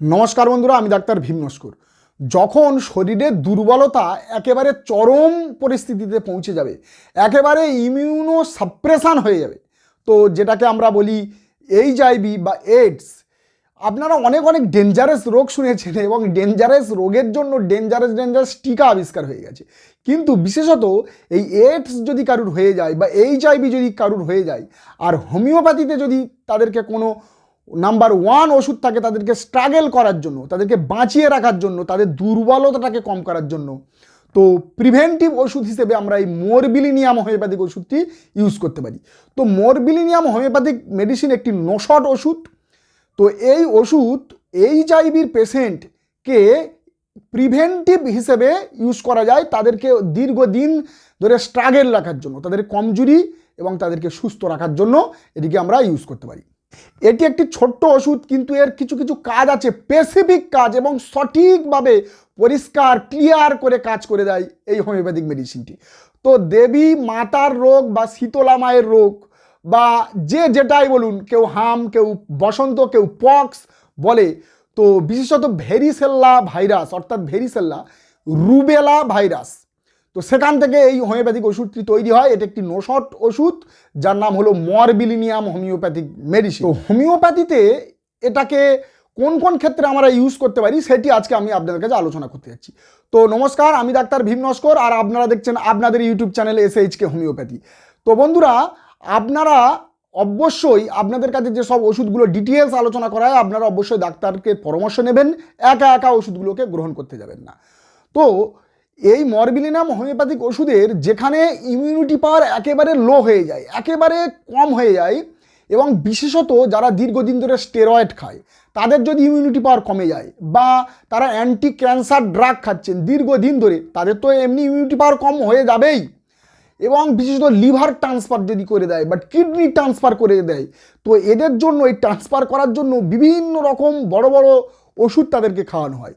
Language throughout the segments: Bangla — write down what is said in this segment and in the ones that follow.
নমস্কার বন্ধুরা, আমি ডাক্তার ভীম নস্কর। যখন শরীরের দুর্বলতা একেবারে চরম পরিস্থিতিতে পৌঁছে যাবে, একেবারে ইমিউনো সাপ্রেশন হয়ে যাবে, তো যেটাকে আমরা বলি এইচআইভি বা এইডস, আপনারা অনেক অনেক ডেঞ্জারাস রোগ শুনেছেন এবং ডেঞ্জারাস রোগের জন্য ডেঞ্জারাস টিকা আবিষ্কার হয়ে গেছে। কিন্তু বিশেষত এই এইডস যদি কারুর হয়ে যায় বা এইচআইভি যদি কারুর হয়ে যায়, আর হোমিওপ্যাথিতে যদি তাদেরকে কোনো নাম্বার ওয়ান ওষুধ থাকে তাদেরকে স্ট্রাগল করার জন্য, তাদেরকে বাঁচিয়ে রাখার জন্য, তাদের দুর্বলতাটাকে কম করার জন্য, তো প্রিভেন্টিভ ওষুধ হিসেবে আমরা এই মোরবিলিনিয়াম হোমিওপ্যাথিক ওষুধটি ইউজ করতে পারি। তো মোরবিলিনিয়াম হোমিওপ্যাথিক মেডিসিন একটি নোশট ওষুধ। তো এই ওষুধ এইচআইভির পেশেন্টকে প্রিভেন্টিভ হিসেবে ইউজ করা যায়, তাদেরকে দীর্ঘদিন ধরে স্ট্রাগল রাখার জন্য, তাদের কমজোরি এবং তাদেরকে সুস্থ রাখার জন্য এটিকে আমরা ইউজ করতে পারি। এটি একটি ছোট্ট ওষুধ, কিন্তু এর কিছু কিছু কাজ আছে, স্পেসিফিক কাজ, এবং সঠিকভাবে পরিষ্কার ক্লিয়ার করে কাজ করে দেয় এই হোমিওপ্যাথিক মেডিসিনটি। তো দেবী মাতার রোগ বা শীতলা মায়ের রোগ বা যে যেটাই বলুন, কেউ হাম, কেউ বসন্ত, কেউ পক্স বলে, তো বিশেষত ভেরিসেল্লা ভাইরাস অর্থাৎ ভেরিসেল্লা রুবেলা ভাইরাস, তো সেখান থেকে এই হোমিওপ্যাথিক ওষুধটি তৈরি হয়। এটা একটি নোশট ওষুধ যার নাম হলো মরবিলিনিয়াম হোমিওপ্যাথিক মেডিসিন। তো হোমিওপ্যাথিতে এটাকে কোন কোন ক্ষেত্রে আমরা ইউজ করতে পারি সেটি আজকে আমি আপনাদের কাছে আলোচনা করতে যাচ্ছি। তো নমস্কার, আমি ডাক্তার ভীম নস্কর, আর আপনারা দেখছেন আপনাদের ইউটিউব চ্যানেল SHK হোমিওপ্যাথি। তো বন্ধুরা, আপনারা অবশ্যই আপনাদের কাছে যে সব ওষুধগুলো ডিটেলস আলোচনা করা হয়, আপনারা অবশ্যই ডাক্তারকে পরামর্শ নেবেন, একা একা ওষুধগুলোকে গ্রহণ করতে যাবেন না। তো এই মরবিলিনাম হোমিওপ্যাথিক ওষুধের যেখানে ইমিউনিটি পাওয়ার একেবারে লো হয়ে যায়, একেবারে কম হয়ে যায়, এবং বিশেষত যারা দীর্ঘদিন ধরে স্টেরয়েড খায় তাদের যদি ইমিউনিটি পাওয়ার কমে যায়, বা তারা অ্যান্টি ক্যান্সার ড্রাগ খাচ্ছেন দীর্ঘদিন ধরে, তাদের তো এমনি ইমিউনিটি পাওয়ার কম হয়ে যাবেই, এবং বিশেষত লিভার ট্রান্সফার যদি করে দেয় বা কিডনি ট্রান্সফার করে দেয়, তো এদের জন্য এই ট্রান্সফার করার জন্য বিভিন্ন রকম বড় বড় ওষুধ তাদেরকে খাওয়ানো হয়,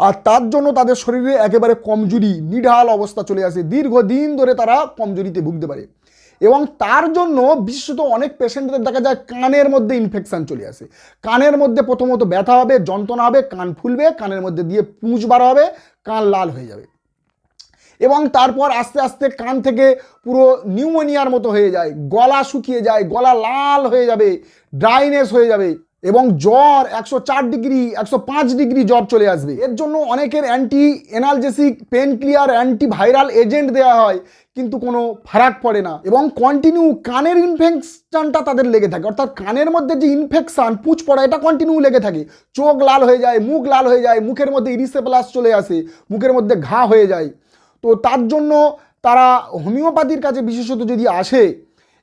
আর তার জন্য তাদের শরীরে একেবারে কমজোরি নিঢাল অবস্থা চলে আসে, দীর্ঘদিন ধরে তারা কমজোরিতে ভুগতে পারে। এবং তার জন্য বিশেষত অনেক পেশেন্টদের দেখা যায় কানের মধ্যে ইনফেকশান চলে আসে। কানের মধ্যে প্রথমত ব্যথা হবে, যন্ত্রণা হবে, কান ফুলবে, কানের মধ্যে দিয়ে পুঁজ বার হবে, কান লাল হয়ে যাবে, এবং তারপর আস্তে আস্তে কান থেকে পুরো নিউমোনিয়ার মতো হয়ে যায়, গলা শুকিয়ে যায়, গলা লাল হয়ে যাবে, ড্রাইনেস হয়ে যাবে, এবং জ্বর 104 ডিগ্রি 105 ডিগ্রি জ্বর চলে আসবে। এর জন্য অনেকের anti analgesic, painkiller, antiviral agent দেওয়া হয়, কিন্তু কোনো ফারাক পড়ে না, এবং কন্টিনিউ কানের ইনফেকশনটা তাদের লেগে থাকে, অর্থাৎ কানের মধ্যে যে ইনফেকশন, পুঁজ পড়া, এটা কন্টিনিউ লেগে থাকে। চোখ লাল হয়ে যায়, মুখ লাল হয়ে যায়, মুখের মধ্যে ইরিসেপ্লাস চলে আসে, মুখের মধ্যে ঘা হয়ে যায়। তো তার জন্য তারা হোমিওপ্যাথির কাছে বিশেষত যদি আসে,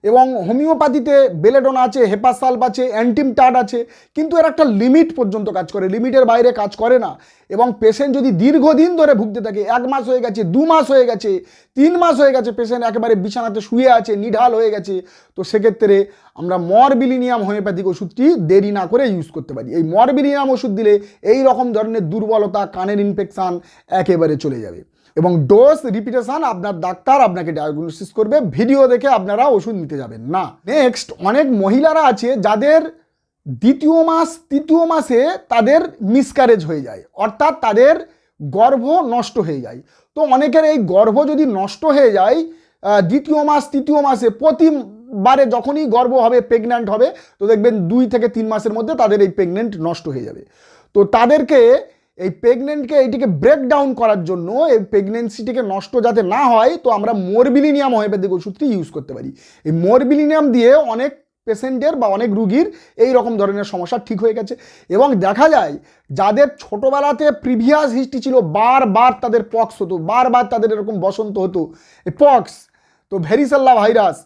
এবং হোমিওপ্যাথিতে বেলেডোনা আছে, হেপাসাল্প আছে, অ্যান্টিমটাড আছে, কিন্তু এর একটা লিমিট পর্যন্ত কাজ করে, লিমিটের বাইরে কাজ করে না। এবং পেশেন্ট যদি দীর্ঘদিন ধরে ভুগতে থাকে, 1 মাস হয়ে গেছে, 2 মাস হয়ে গেছে, 3 মাস হয়ে গেছে, পেশেন্ট একেবারে বিছানাতে শুয়ে আছে, নিঢাল হয়ে গেছে, তো সেক্ষেত্রে আমরা মরবিলিনিয়াম হোমিওপ্যাথিক ওষুধটি দেরি না করে ইউজ করতে পারি। এই মরবিলিনিয়াম ওষুধ দিলে এই রকম ধরনের দুর্বলতা, কানের ইনফেকশান একেবারে চলে যাবে, এবং ডোজ রিপিটেশন আপনার ডাক্তার আপনাকে ডায়াগনোসিস করবে, ভিডিও দেখে আপনারা ওষুধ নিতে যাবেন না। নেক্সট, অনেক মহিলারা আছে যাদের দ্বিতীয় মাস তৃতীয় মাসে তাদের মিসক্যারেজ হয়ে যায়, অর্থাৎ তাদের গর্ভ নষ্ট হয়ে যায়। তো অনেকের এই গর্ভ যদি নষ্ট হয়ে যায় দ্বিতীয় মাস তৃতীয় মাসে, প্রতিবারে যখনই গর্ভ হবে, প্রেগন্যান্ট হবে, তো দেখবেন 2 থেকে 3 মাসের মধ্যে তাদের এই প্রেগন্যান্ট নষ্ট হয়ে যাবে। তো তাদেরকে এই প্রেগনেন্টকে এইটিকে ব্রেকডাউন করার জন্য, এই প্রেগনেন্সিটিকে নষ্ট যাতে না হয়, তো আমরা মরবিলিনিয়াম হোমিওপ্যাথিক ওষুধটি ইউজ করতে পারি। এই মরবিলিনিয়াম দিয়ে অনেক পেশেন্টের বা অনেক রুগীর এই রকম ধরনের সমস্যা ঠিক হয়ে গেছে। এবং দেখা যায় যাদের ছোটোবেলাতে প্রিভিয়াস হিস্ট্রি ছিল, বারবার তাদের পক্স হতো, বারবার তাদের এরকম বসন্ত হতো, এই পক্স, তো ভেরিসেল্লা ভাইরাস,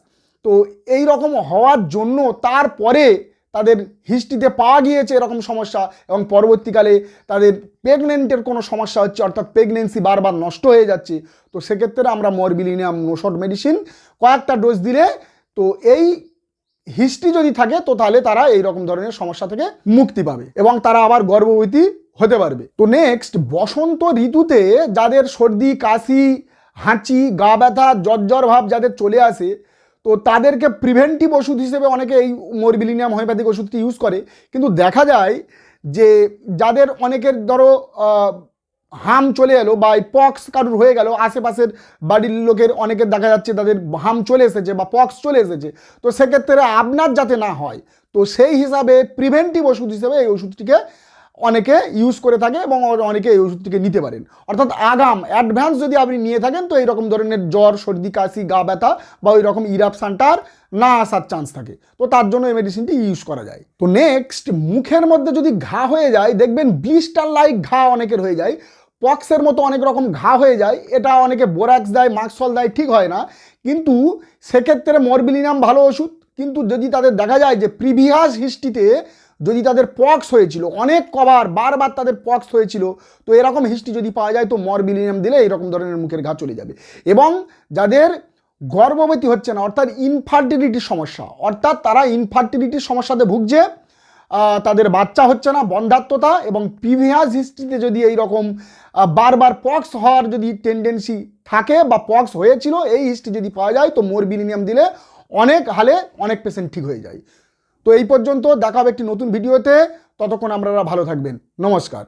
তো এই রকম হওয়ার জন্য তারপরে তাদের হিস্ট্রিতে পাওয়া গিয়েছে এরকম সমস্যা, এবং পরবর্তীকালে তাদের প্রেগনেন্টের কোনো সমস্যা হচ্ছে, অর্থাৎ প্রেগনেন্সি বারবার নষ্ট হয়ে যাচ্ছে, তো সেক্ষেত্রে আমরা মরবিলিনিয়াম নোশট মেডিসিন কয়েকটা ডোজ দিলে, তো এই হিস্ট্রি যদি থাকে, তো তাহলে তারা এই রকম ধরনের সমস্যা থেকে মুক্তি পাবে এবং তারা আবার গর্ভবতী হতে পারবে। তো নেক্সট, বসন্ত ঋতুতে যাদের সর্দি, কাশি, হাঁচি, গা ব্যথা, জ্বর ভাব যাদের চলে আসে, তো তাদেরকে প্রিভেন্টিভ ওষুধ হিসেবে অনেকে এই মরবিলিনিয়াম হোমিওপ্যাথিক ওষুধটি ইউজ করে। কিন্তু দেখা যায় যে যাদের অনেকের ধরো হাম চলে এলো বা পক্স কারুর হয়ে গেল, আশেপাশের বাড়ির লোকের অনেকের দেখা যাচ্ছে তাদের হাম চলে এসেছে বা পক্স চলে এসেছে, তো সেক্ষেত্রে আপনার যাতে না হয়, তো সেই হিসাবে প্রিভেন্টিভ ওষুধ হিসেবে এই ওষুধটিকে অনেকে ইউজ করে থাকে এবং অনেকে এই ওষুধটিকে নিতে পারেন। অর্থাৎ আগাম অ্যাডভান্স যদি আপনি নিয়ে থাকেন তো এইরকম ধরনের জ্বর, সর্দি, কাশি, গা ব্যথা বা ওই রকম ইরাপশানটার না আসার চান্স থাকে, তো তার জন্য এই মেডিসিনটি ইউজ করা যায়। তো নেক্সট, মুখের মধ্যে যদি ঘা হয়ে যায়, দেখবেন ব্লিস্টার লাইক ঘা অনেকের হয়ে যায়, পক্সের মতো অনেক রকম ঘা হয়ে যায়, এটা অনেকে বোরাক্স দেয়, মাক্সল দেয়, ঠিক হয় না, কিন্তু সেক্ষেত্রে মরবিলিনাম ভালো ওষুধ। কিন্তু যদি তাদের দেখা যায় যে প্রিভিয়াস হিস্ট্রিতে যদি তাদের পক্স হয়েছিল, অনেক বারবার তাদের পক্স হয়েছিল, তো এরকম হিস্ট্রি যদি পাওয়া যায় তো মরবিলিনাম দিলে এরকম ধরনের মুখের ঘা চলে যাবে। এবং যাদের গর্ভবতী হচ্ছে না, অর্থাৎ ইনফার্টিলিটির সমস্যা, অর্থাৎ তারা ইনফার্টিলিটির সমস্যাতে ভুগছে, তাদের বাচ্চা হচ্ছে না, বন্ধাত্মতা এবং প্রিভিয়াস হিস্ট্রিতে যদি এই রকম বারবার পক্স হওয়ার যদি টেন্ডেন্সি থাকে বা পক্স হয়েছিল, এই হিস্ট্রি যদি পাওয়া যায় তো মরবিলিনাম দিলে অনেক হালে অনেক পেশেন্ট ঠিক হয়ে যায়। তো এই পর্যন্ত, দেখা হবে একটি নতুন ভিডিওতে, ততক্ষণ আপনারা ভালো থাকবেন, নমস্কার।